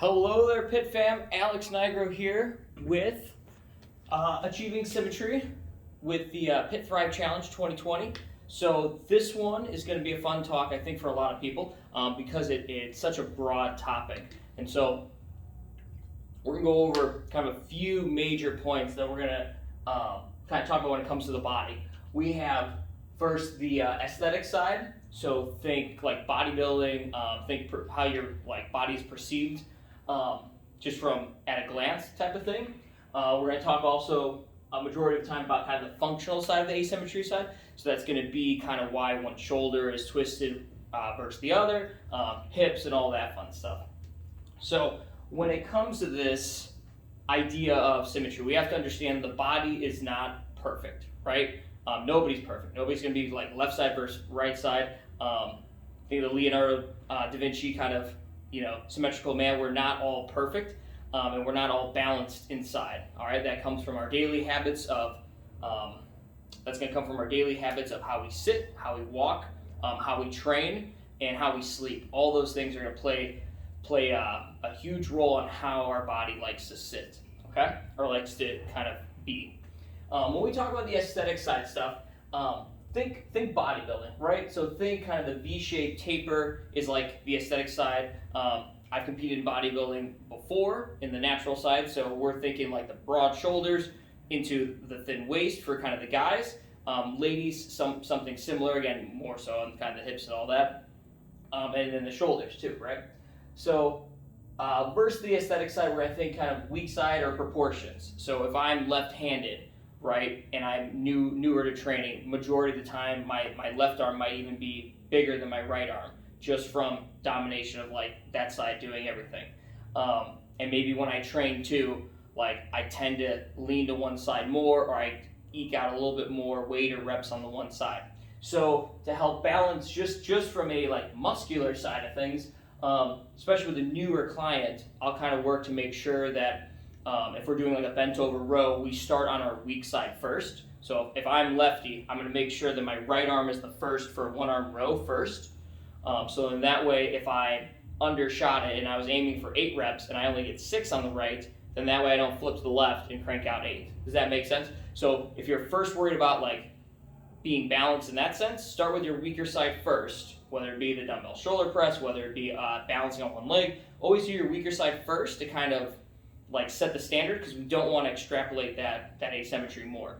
Hello there, Pit Fam. Alex Nigro here with Achieving Symmetry with the Pit Thrive Challenge 2020. So this one is going to be a fun talk, I think, for a lot of people because it's such a broad topic. And so we're going to go over kind of a few major points that we're going to kind of talk about when it comes to the body. We have first the aesthetic side. So think like bodybuilding, think how your body is perceived. Just from at a glance type of thing. We're going to talk also a majority of the time about kind of the functional side of the asymmetry side. So that's going to be kind of why one shoulder is twisted versus the other, hips and all that fun stuff. So when it comes to this idea of symmetry, we have to understand the body is not perfect, right? Nobody's perfect. Nobody's going to be like left side versus right side. I think the Leonardo da Vinci kind of symmetrical man, we're not all perfect, and we're not all balanced inside. All right, that comes from our daily habits of, that's going to come from our daily habits of how we sit, how we walk, how we train, and how we sleep. All those things are going to play a huge role on how our body likes to sit, okay, or likes to kind of be. When we talk about the aesthetic side stuff, think bodybuilding, right? So think kind of the V-shaped taper is like the aesthetic side. I've competed in bodybuilding before in the natural side, so we're thinking like the broad shoulders into the thin waist for kind of the guys. Ladies, something similar, again, more so on kind of the hips and all that. And then the shoulders too, right? So versus the aesthetic side, we're gonna think kind of weak side or proportions. So if I'm left-handed, right, and I'm newer to training, majority of the time my left arm might even be bigger than my right arm, just from domination of like that side doing everything. And maybe when I train too, like I tend to lean to one side more, or I eke out a little bit more weight or reps on the one side. So to help balance just from a like muscular side of things, especially with a newer client, I'll kind of work to make sure that if we're doing like a bent over row, we start on our weak side first. So if I'm lefty, I'm going to make sure that my right arm is the first for one arm row first. So in that way, if I undershot it and I was aiming for 8 reps and I only get 6 on the right, then that way I don't flip to the left and crank out 8. Does that make sense? So if you're first worried about like being balanced in that sense, start with your weaker side first, whether it be the dumbbell shoulder press, whether it be balancing on one leg. Always do your weaker side first to kind of like set the standard, because we don't want to extrapolate that asymmetry more.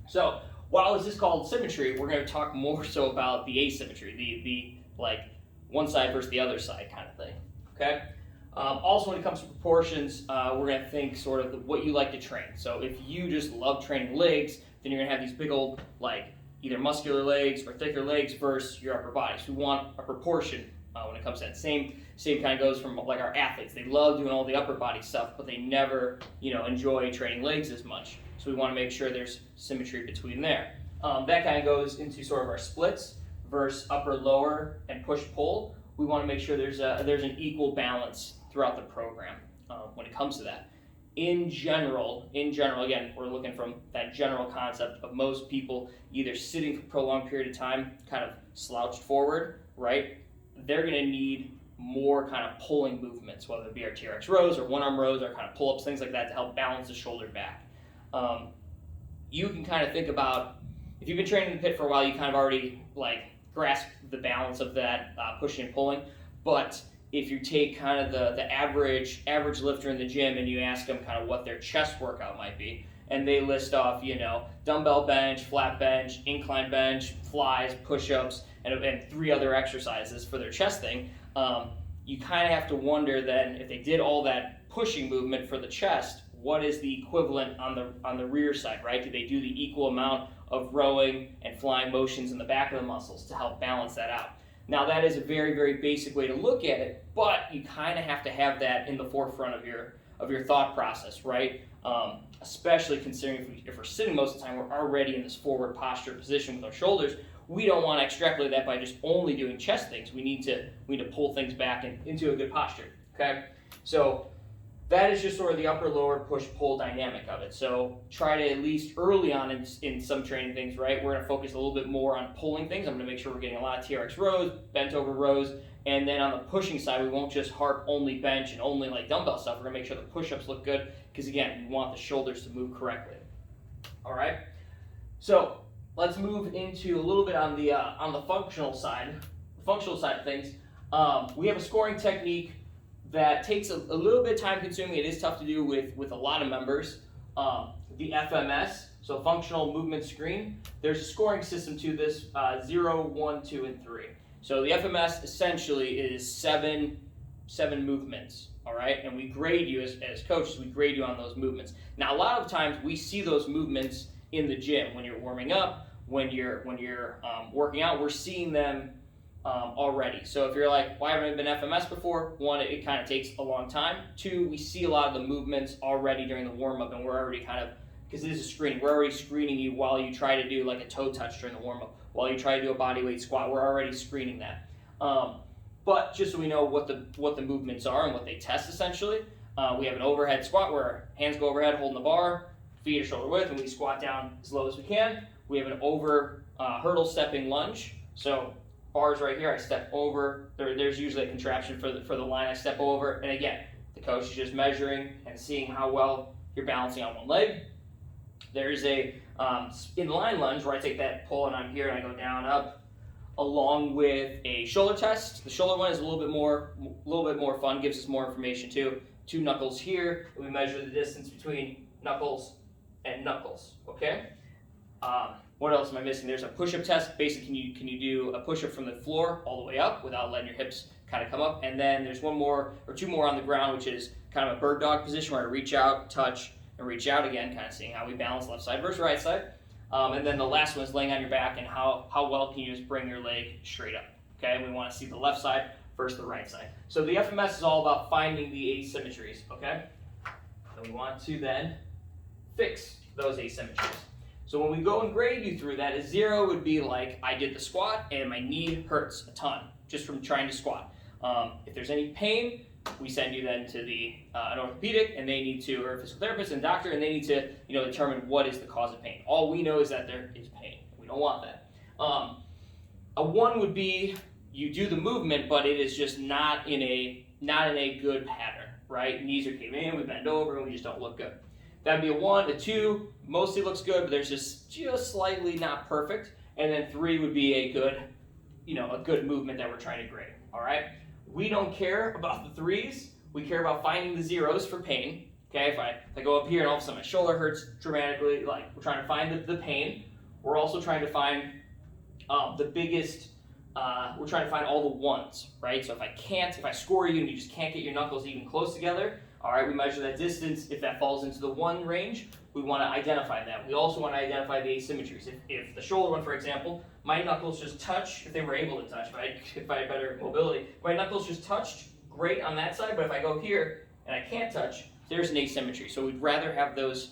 So while this is called symmetry, we're going to talk more so about the asymmetry, the like one side versus the other side kind of thing. Okay. Also, when it comes to proportions, we're going to think sort of what you like to train. So if you just love training legs, then you're going to have these big old like either muscular legs or thicker legs versus your upper body. So we want a proportion when it comes to that. Same kind of goes from like our athletes. They love doing all the upper body stuff, but they never, enjoy training legs as much. So we want to make sure there's symmetry between there. That kind of goes into sort of our splits versus upper, lower, and push-pull. We want to make sure there's an equal balance throughout the program when it comes to that. In general, again, we're looking from that general concept of most people either sitting for a prolonged period of time, kind of slouched forward, right? They're going to need more kind of pulling movements, whether it be our TRX rows or one arm rows or kind of pull-ups, things like that, to help balance the shoulder back. You can kind of think about, if you've been training in the pit for a while, you kind of already like grasp the balance of that pushing and pulling. But if you take kind of the average lifter in the gym and you ask them kind of what their chest workout might be, and they list off, dumbbell bench, flat bench, incline bench, flies, push-ups, and 3 other exercises for their chest thing, you kind of have to wonder then, if they did all that pushing movement for the chest, what is the equivalent on the rear side, right? Do they do the equal amount of rowing and flying motions in the back of the muscles to help balance that out? Now that is a very, very basic way to look at it, but you kind of have to have that in the forefront of your thought process, right? Especially considering if we're sitting most of the time, we're already in this forward posture position with our shoulders. We don't want to extrapolate that by just only doing chest things. We need to pull things back into a good posture. Okay, so that is just sort of the upper lower push pull dynamic of it. So try to, at least early on in some training things, right, we're going to focus a little bit more on pulling things. I'm going to make sure we're getting a lot of TRX rows, bent over rows, and then on the pushing side, we won't just harp only bench and only like dumbbell stuff. We're going to make sure the push-ups look good because, again, we want the shoulders to move correctly. All right, so let's move into a little bit on the functional side of things. We have a scoring technique that takes a little bit time consuming. It is tough to do with a lot of members. The FMS, so functional movement screen, there's a scoring system to this, 0, 1, 2, and 3. So the FMS essentially is seven movements, all right? And we grade you as coaches, we grade you on those movements. Now, a lot of times we see those movements in the gym when you're warming up, when you're working out, we're seeing them already. So if you're like, why haven't I been FMS before? One, it kind of takes a long time. Two, we see a lot of the movements already during the warm-up, and we're already kind of, because it is a screening, we're already screening you while you try to do like a toe touch during the warm-up, while you try to do a body weight squat, we're already screening that. But just so we know what the movements are and what they test essentially, we have an overhead squat where our hands go overhead holding the bar, feet are shoulder width, and we squat down as low as we can. We have an over hurdle stepping lunge. So bars right here, I step over. There's usually a contraption for the line I step over. And again, the coach is just measuring and seeing how well you're balancing on one leg. There's a in-line lunge where I take that pull and I'm here and I go down, up, along with a shoulder test. The shoulder one is a little bit more fun, gives us more information too. 2 knuckles here, and we measure the distance between knuckles and knuckles, okay? What else am I missing? There's a push-up test. Basically, can you do a push-up from the floor all the way up without letting your hips kind of come up? And then there's 1 more or 2 more on the ground, which is kind of a bird dog position where I reach out, touch, and reach out again, kind of seeing how we balance left side versus right side. And then the last one is laying on your back and how well can you just bring your leg straight up, okay? And we want to see the left side versus the right side. So the FMS is all about finding the asymmetries, okay? And we want to then fix those asymmetries. So when we go and grade you through that, a 0 would be like, I did the squat and my knee hurts a ton just from trying to squat. If there's any pain, we send you then to an orthopedic, and they need to, or a physical therapist and doctor, and they need to determine what is the cause of pain. All we know is that there is pain. We don't want that. A 1 would be you do the movement, but it is just not in a good pattern, right? Knees are caving in, we bend over, and we just don't look good. That'd be a 1. A 2 mostly looks good, but there's just slightly not perfect. And then 3 would be a good movement that we're trying to grade. All right. We don't care about the 3s. We care about finding the 0s for pain. Okay. If I go up here and all of a sudden my shoulder hurts dramatically, like we're trying to find the pain. We're also trying to find the biggest. We're trying to find all the 1s, right? So if I score you and you just can't get your knuckles even close together. All right, we measure that distance. If that falls into the 1 range, we want to identify that. We also want to identify the asymmetries. If the shoulder one, for example, my knuckles just touch, if they were able to touch, if I had better mobility, my knuckles just touched, great on that side, but if I go here and I can't touch, there's an asymmetry. So we'd rather have those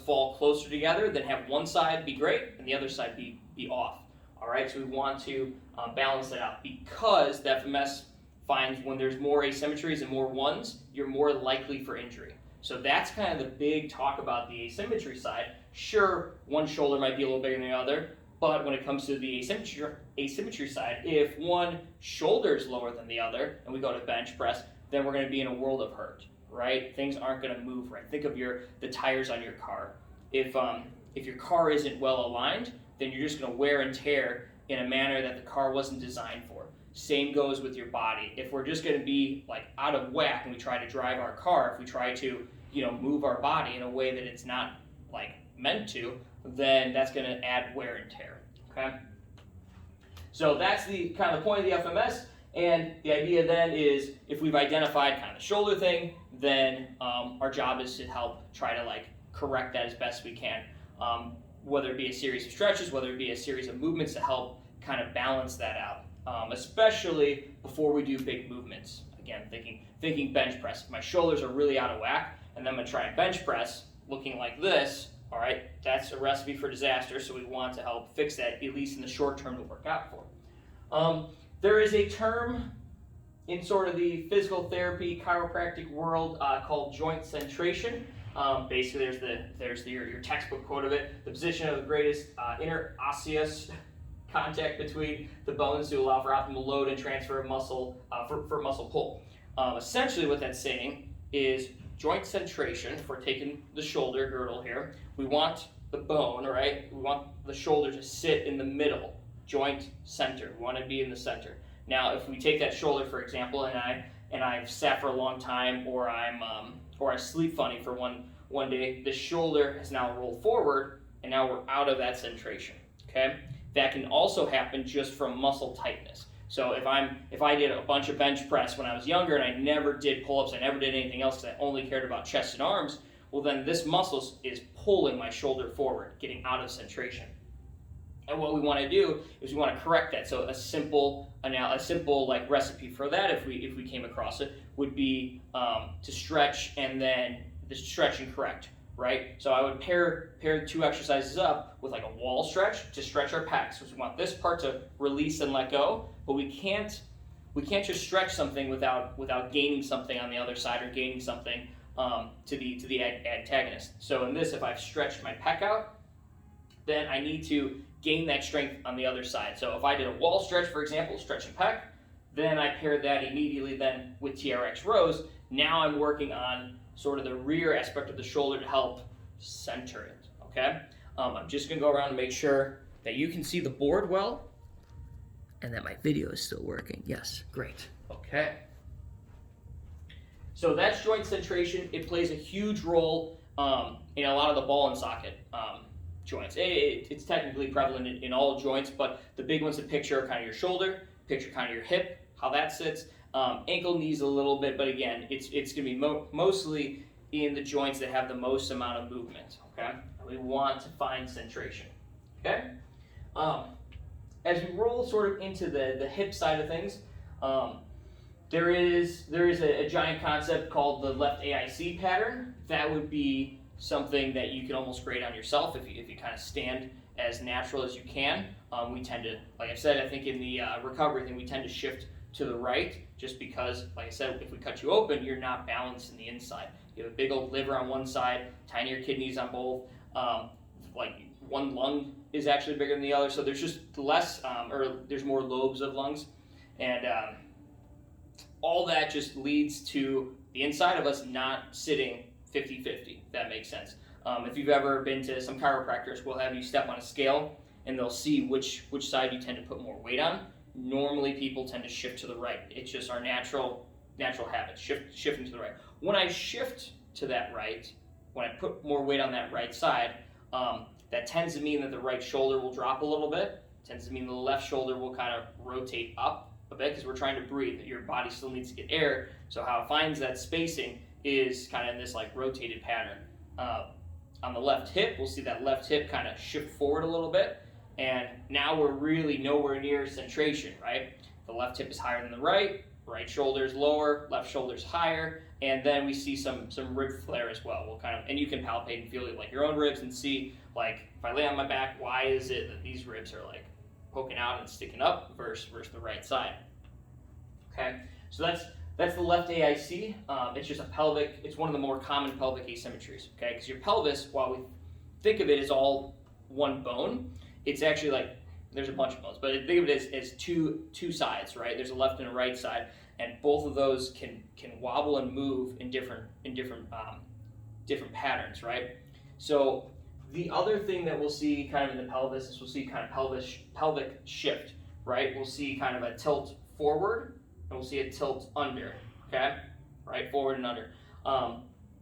fall closer together than have one side be great and the other side be off. All right, so we want to balance that out because the FMS finds when there's more asymmetries and more 1s, you're more likely for injury. So that's kind of the big talk about the asymmetry side. Sure, one shoulder might be a little bigger than the other, but when it comes to the asymmetry side, if one shoulder is lower than the other, and we go to bench press, then we're going to be in a world of hurt, right? Things aren't going to move right. Think of the tires on your car. If your car isn't well aligned, then you're just going to wear and tear in a manner that the car wasn't designed for. Same goes with your body. If we're just going to be like out of whack and we try to drive our car, if we try to move our body in a way that it's not like meant to, then that's going to add wear and tear. Okay. So that's the kind of the point of the FMS, and the idea then is if we've identified kind of the shoulder thing, then our job is to help try to like correct that as best we can. Whether it be a series of stretches, whether it be a series of movements to help kind of balance that out. Especially before we do big movements. Again, thinking bench press. If my shoulders are really out of whack, and then I'm going to try and bench press looking like this, all right, that's a recipe for disaster, so we want to help fix that, at least in the short term, to work out for. There is a term in sort of the physical therapy chiropractic world called joint centration. Basically, there's your textbook quote of it: the position of the greatest interosseous contact between the bones to allow for optimal load and transfer of muscle for muscle pull. Essentially, what that's saying is joint centration. If we're taking the shoulder girdle here, we want the bone, right? We want the shoulder to sit in the middle, joint center. We want to be in the center. Now, if we take that shoulder, for example, and I've sat for a long time, or I sleep funny for one day, the shoulder has now rolled forward, and now we're out of that centration. Okay, that can also happen just from muscle tightness. So if I did a bunch of bench press when I was younger and I never did pull-ups, I never did anything else because I only cared about chest and arms, well then this muscle is pulling my shoulder forward, getting out of centration. And what we want to do is we want to correct that. So a simple like recipe for that, if we came across it, would be to stretch and then the stretch and correct, right? So I would pair the two exercises up with like a wall stretch to stretch our pecs, because we want this part to release and let go, but we can't just stretch something without gaining something on the other side or gaining something to the antagonist. So in this, if I've stretched my pec out, then I need to gain that strength on the other side. So if I did a wall stretch, for example, stretch and pec, then I paired that immediately then with TRX rows. Now I'm working on sort of the rear aspect of the shoulder to help center it, okay? I'm just gonna go around and make sure that you can see the board well and that my video is still working. Yes, great, okay. So that's joint centration. It plays a huge role in a lot of the ball and socket joints. It's technically prevalent in all joints, but the big ones to picture are kind of your shoulder, picture kind of your hip, how that sits, ankle, knees a little bit, but again, it's going to be mostly in the joints that have the most amount of movement, okay? And we want to find centration, okay? As we roll sort of into the hip side of things, there is a giant concept called the left AIC pattern. That would be something that you can almost grade on yourself if you kind of stand as natural as you can. We tend to, like I said, I think in the recovery thing, we tend to shift to the right just because, like I said, if we cut you open, you're not balanced in the inside. You have a big old liver on one side, tinier kidneys on both. Like one lung is actually bigger than the other, so there's just less, or there's more lobes of lungs, and all that just leads to the inside of us not sitting 50-50, if that makes sense. If you've ever been to some chiropractors, we'll have you step on a scale and they'll see which side you tend to put more weight on. Normally people tend to shift to the right. It's just our natural habit, shifting to the right. When I shift to that right, when I put more weight on that right side, that tends to mean that the right shoulder will drop a little bit. It tends to mean the left shoulder will kind of rotate up a bit because we're trying to breathe. Your body still needs to get air, so how it finds that spacing is kind of in this like rotated pattern. On the left hip, we'll see that left hip kind of shift forward a little bit, and now we're really nowhere near centration, right? The left hip is higher than the right shoulder is lower, left shoulder is higher, and then we see some rib flare as well. We'll kind of, and you can palpate and feel it like your own ribs and see, like, if I lay on my back, why is it that these ribs are like poking out and sticking up versus the right side? Okay, so that's the left AIC. It's just a pelvic, it's one of the more common pelvic asymmetries, okay? Because your pelvis, while we think of it as all one bone, it's actually like, there's a bunch of bones, but think of it as two sides, right? There's a left and a right side, and both of those can wobble and move in different patterns, right? So the other thing that we'll see kind of in the pelvis is we'll see kind of pelvic shift, right? We'll see kind of a tilt forward, and we'll see a tilt under, okay? Right, forward and under.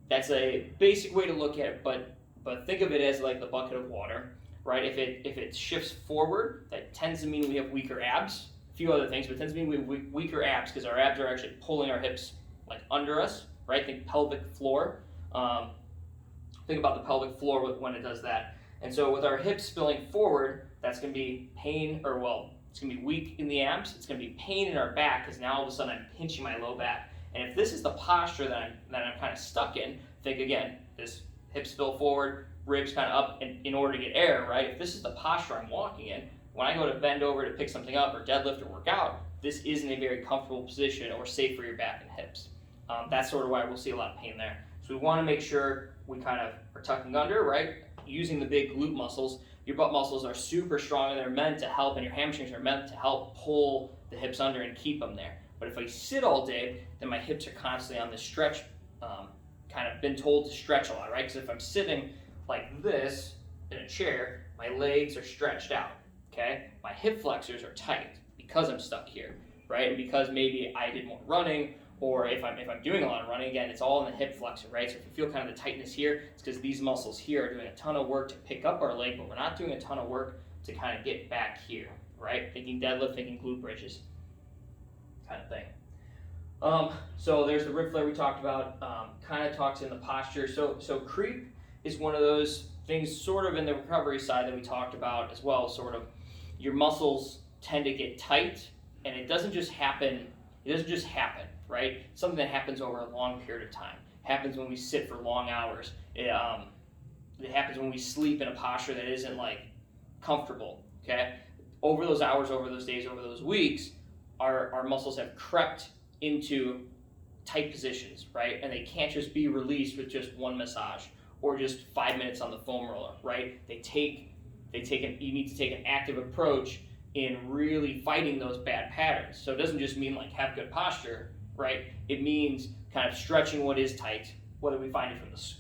That's a basic way to look at it, but think of it as like the bucket of water, right? If it shifts forward, that tends to mean we have weaker abs. A few other things, but it tends to mean we have weaker abs because our abs are actually pulling our hips like under us, right? Think pelvic floor. Think about the pelvic floor when it does that. And so with our hips spilling forward, that's going to be pain, or well, it's going to be weak in the abs. It's going to be pain in our back because now all of a sudden I'm pinching my low back. And if this is the posture that I'm kind of stuck in, think again, this hip spill forward, ribs kind of up in order to get air, right? If this is the posture I'm walking in, when I go to bend over to pick something up or deadlift or work out, this isn't a very comfortable position or safe for your back and hips. That's sort of why we'll see a lot of pain there. So we want to make sure we kind of are tucking under, right? Using the big glute muscles. Your butt muscles are super strong and they're meant to help, and your hamstrings are meant to help pull the hips under and keep them there. But if I sit all day, then my hips are constantly on this stretch, kind of been told to stretch a lot, right? Because if I'm sitting like this in a chair, my legs are stretched out, okay? My hip flexors are tight because I'm stuck here, right? And because maybe I did more running, or if I'm doing a lot of running, again, it's all in the hip flexor, right? So if you feel kind of the tightness here, it's because these muscles here are doing a ton of work to pick up our leg, but we're not doing a ton of work to kind of get back here, right? Thinking deadlift, thinking glute bridges, kind of thing. So there's the rib flare we talked about, kind of talks in the posture. So creep is one of those things sort of in the recovery side that we talked about as well, sort of your muscles tend to get tight, and it doesn't just happen, right? Something that happens over a long period of time. It happens when we sit for long hours. It happens when we sleep in a posture that isn't like comfortable, okay? Over those hours, over those days, over those weeks, our muscles have crept into tight positions, right? And they can't just be released with just one massage or just 5 minutes on the foam roller, right? You need to take an active approach in really fighting those bad patterns. So it doesn't just mean like have good posture, right? It means kind of stretching what is tight, whether we find it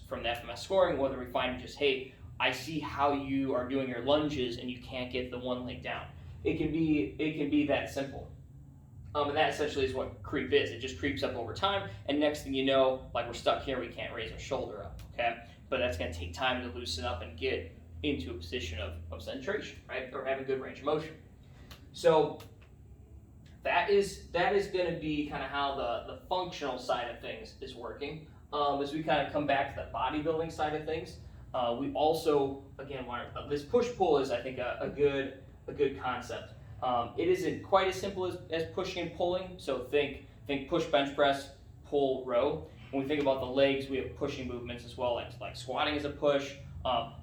from the FMS scoring, whether we find just, hey, I see how you are doing your lunges and you can't get the one leg down. It can be that simple. And that essentially is what creep is. It just creeps up over time, and next thing you know, like we're stuck here, we can't raise our shoulder up, okay? But that's gonna take time to loosen up and get into a position of centration, right? Or having good range of motion. So that is gonna be kind of how the functional side of things is working. As we kind of come back to the bodybuilding side of things, we also, again, this push-pull is, I think, a good concept. It isn't quite as simple as pushing and pulling, so think push bench press, pull row. When we think about the legs, we have pushing movements as well, like squatting is a push,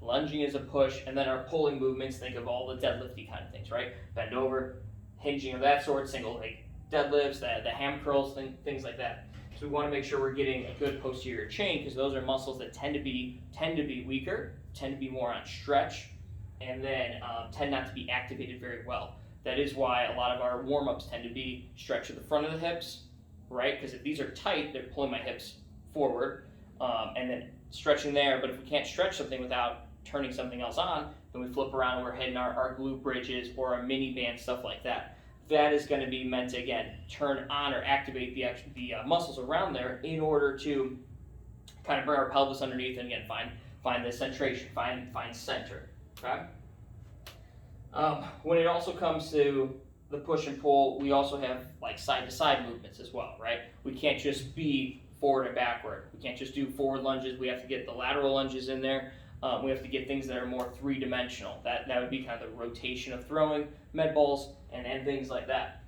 lunging is a push, and then our pulling movements, think of all the deadlifty kind of things, right? Bend over, hinging of that sort, single leg deadlifts, the ham curls, things like that. So we want to make sure we're getting a good posterior chain, because those are muscles that tend to be weaker, tend to be more on stretch, and then tend not to be activated very well. That is why a lot of our warm-ups tend to be stretch to the front of the hips, right? Because if these are tight, they're pulling my hips forward, and then stretching there. But if we can't stretch something without turning something else on, then we flip around and we're hitting our glute bridges or our mini band, stuff like that. That is going to be meant to, again, turn on or activate the muscles around there in order to kind of bring our pelvis underneath and, again, find the centration, find center, okay? When it also comes to the push and pull, we also have like side-to-side movements as well, right? We can't just be forward and backward. We can't just do forward lunges. We have to get the lateral lunges in there. We have to get things that are more three-dimensional. That would be kind of the rotation of throwing, med balls, and things like that.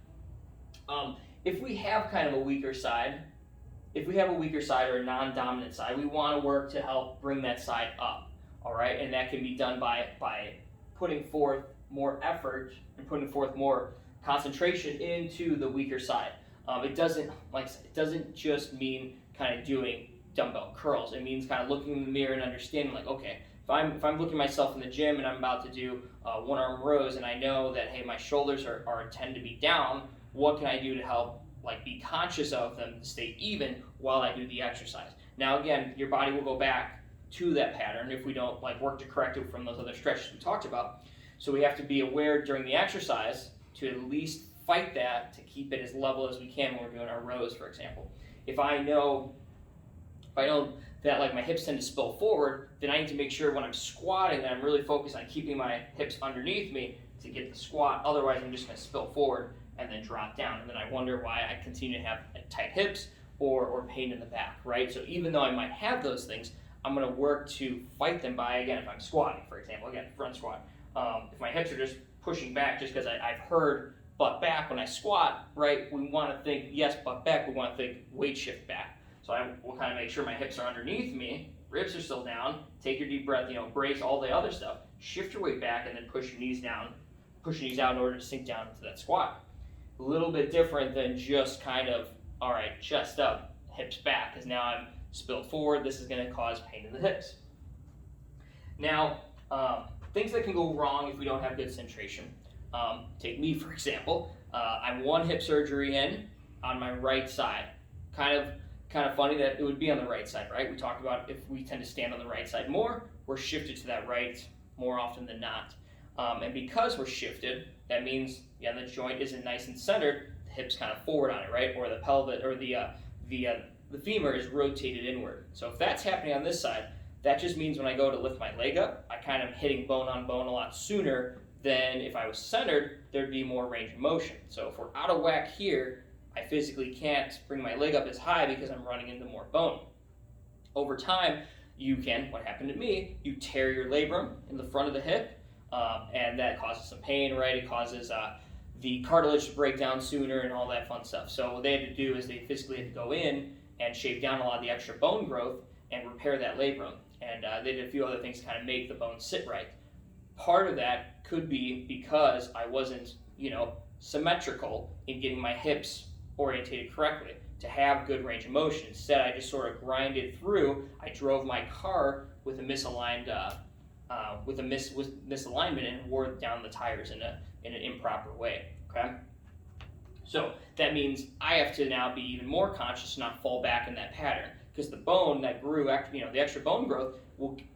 If we have kind of a weaker side, or a non-dominant side, we want to work to help bring that side up, all right? And that can be done by putting forth more effort and putting forth more concentration into the weaker side. It doesn't just mean kind of doing dumbbell curls. It means kind of looking in the mirror and understanding, like, okay, if I'm looking at myself in the gym and I'm about to do one arm rows, and I know that, hey, my shoulders tend to be down, what can I do to help like be conscious of them to stay even while I do the exercise? Now again, your body will go back to that pattern if we don't like work to correct it from those other stretches we talked about. So we have to be aware during the exercise to at least fight that, to keep it as level as we can when we're doing our rows, for example. If I know that like my hips tend to spill forward, then I need to make sure when I'm squatting that I'm really focused on keeping my hips underneath me to get the squat. Otherwise, I'm just going to spill forward and then drop down. And then I wonder why I continue to have tight hips or pain in the back, right? So even though I might have those things, I'm going to work to fight them by, again, if I'm squatting, for example, again, front squat. If my hips are just pushing back just because I've heard butt back when I squat, right, we want to think, yes, butt back, we want to think weight shift back. So I will kind of make sure my hips are underneath me, ribs are still down, take your deep breath, brace, all the other stuff, shift your weight back, and then push your knees down, push your knees out in order to sink down into that squat. a little bit different than just kind of, all right, chest up, hips back, because now I'm spilled forward. This is going to cause pain in the hips. Now, things that can go wrong if we don't have good centration. Take me, for example. I'm one hip surgery in on my right side. Kind of funny that it would be on the right side, right? We talked about if we tend to stand on the right side more, we're shifted to that right more often than not. And because we're shifted, that means the joint isn't nice and centered. The hip's kind of forward on it, right? Or the pelvis or the femur is rotated inward. So if that's happening on this side, that just means when I go to lift my leg up, I kind of hitting bone on bone a lot sooner than if I was centered. There'd be more range of motion. So if we're out of whack here, I physically can't bring my leg up as high because I'm running into more bone. Over time, you can, what happened to me, you tear your labrum in the front of the hip, and that causes some pain, right? It causes the cartilage to break down sooner and all that fun stuff. So what they had to do is they physically had to go in and shape down a lot of the extra bone growth and repair that labrum. And they did a few other things to kind of make the bone sit right. Part of that could be because I wasn't, symmetrical in getting my hips orientated correctly to have good range of motion. Instead, I just sort of grinded through. I drove my car with a misaligned, misalignment and wore down the tires in an improper way. Okay. So that means I have to now be even more conscious to not fall back in that pattern, because the bone that grew, the extra bone growth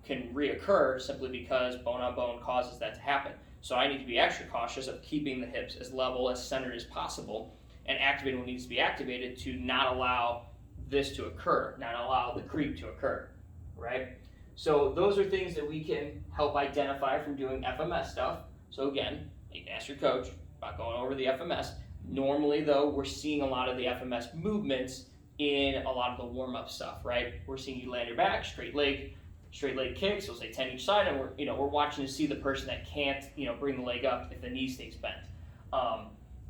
can reoccur simply because bone on bone causes that to happen. So I need to be extra cautious of keeping the hips as level, as centered as possible, and activating what needs to be activated to not allow this to occur, not allow the creep to occur, right? So those are things that we can help identify from doing FMS stuff. So again, you can ask your coach about going over the FMS. Normally though, we're seeing a lot of the FMS movements in a lot of the warm-up stuff, right? We're seeing you land your back, straight leg kicks, we'll say 10 each side, and we're watching to see the person that can't, bring the leg up if the knee stays bent.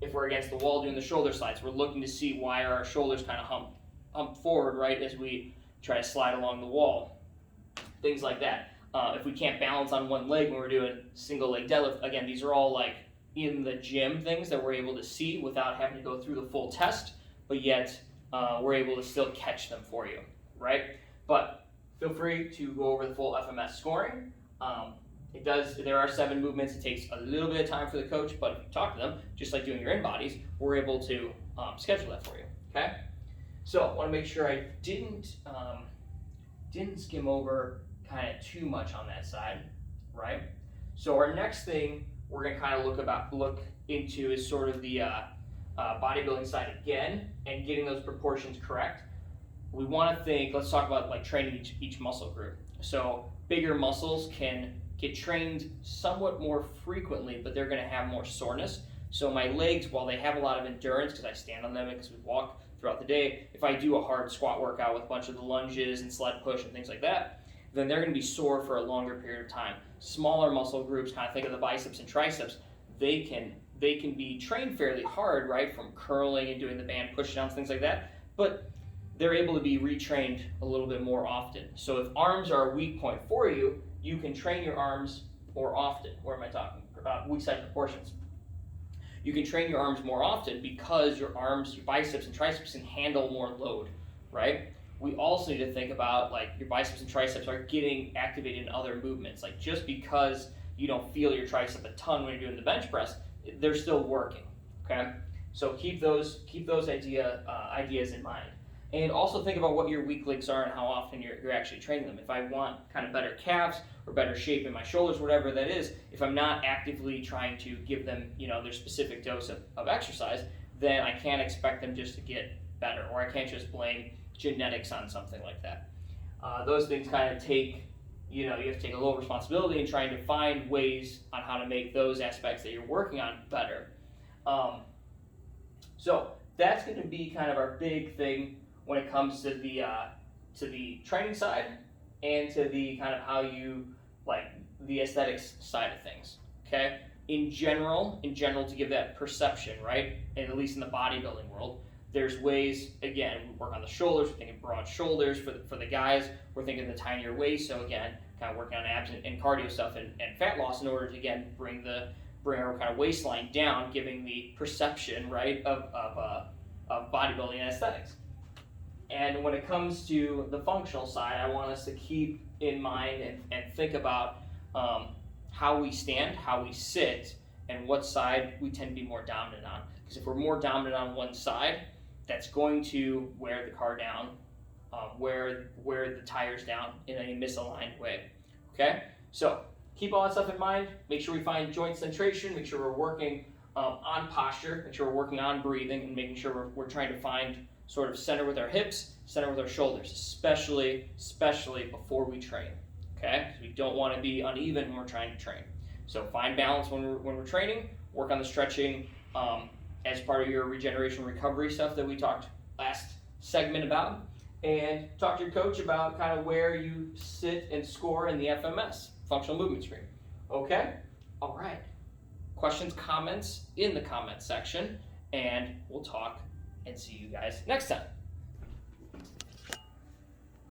If we're against the wall doing the shoulder slides, we're looking to see why our shoulders kind of hump forward, right, as we try to slide along the wall. Things like that. If we can't balance on one leg when we're doing single leg deadlift, again, these are all like in the gym things that we're able to see without having to go through the full test, but yet we're able to still catch them for you, right? But feel free to go over the full FMS scoring. There are 7 movements. It takes a little bit of time for the coach, but if you talk to them, just like doing your in-bodies, we're able to schedule that for you, okay? So I want to make sure I didn't skim over kind of too much on that side, right? So our next thing we're going to kind of look into is sort of the bodybuilding side again, and getting those proportions correct. We want to think, let's talk about like training each muscle group. So bigger muscles can get trained somewhat more frequently, but they're going to have more soreness. So my legs, while they have a lot of endurance, because I stand on them because we walk throughout the day, if I do a hard squat workout with a bunch of the lunges and sled push and things like that, then they're going to be sore for a longer period of time. Smaller muscle groups, kind of think of the biceps and triceps, they can be trained fairly hard, right, from curling and doing the band push downs, things like that, but they're able to be retrained a little bit more often. So if arms are a weak point for you, you can train your arms more often. Where am I talking about? Weak side proportions. You can train your arms more often because your arms, your biceps and triceps can handle more load, right? We also need to think about like your biceps and triceps are getting activated in other movements. Like just because you don't feel your tricep a ton when you're doing the bench press, they're still working, okay? So keep those ideas in mind. And also think about what your weak links are and how often you're actually training them. If I want kind of better calves or better shape in my shoulders, whatever that is, if I'm not actively trying to give them, their specific dose of exercise, then I can't expect them just to get better, or I can't just blame genetics on something like that. Those things kind of take, you have to take a little responsibility in trying to find ways on how to make those aspects that you're working on better. So that's going to be kind of our big thing when it comes to the training side and to the kind of how you like the aesthetics side of things. Okay, in general, to give that perception, right? And at least in the bodybuilding world, there's ways. Again, we work on the shoulders. We're thinking broad shoulders for the guys. We're thinking the tinier waist. So again, kind of working on abs and cardio stuff and fat loss in order to again bring the bring our kind of waistline down, giving the perception, right, of bodybuilding and aesthetics. And when it comes to the functional side, I want us to keep in mind and think about how we stand, how we sit, and what side we tend to be more dominant on. Because if we're more dominant on one side, that's going to wear the car down, wear the tires down in a misaligned way. Okay? So keep all that stuff in mind. Make sure we find joint centration. Make sure we're working on posture. Make sure we're working on breathing, and making sure we're trying to find sort of center with our hips, center with our shoulders, especially before we train. Okay? So we don't want to be uneven when we're trying to train. So find balance when we're training. Work on the stretching as part of your regeneration recovery stuff that we talked last segment about, and talk to your coach about kind of where you sit and score in the FMS, functional movement screen. Okay? All right. Questions, comments in the comment section, and we'll talk and see you guys next time.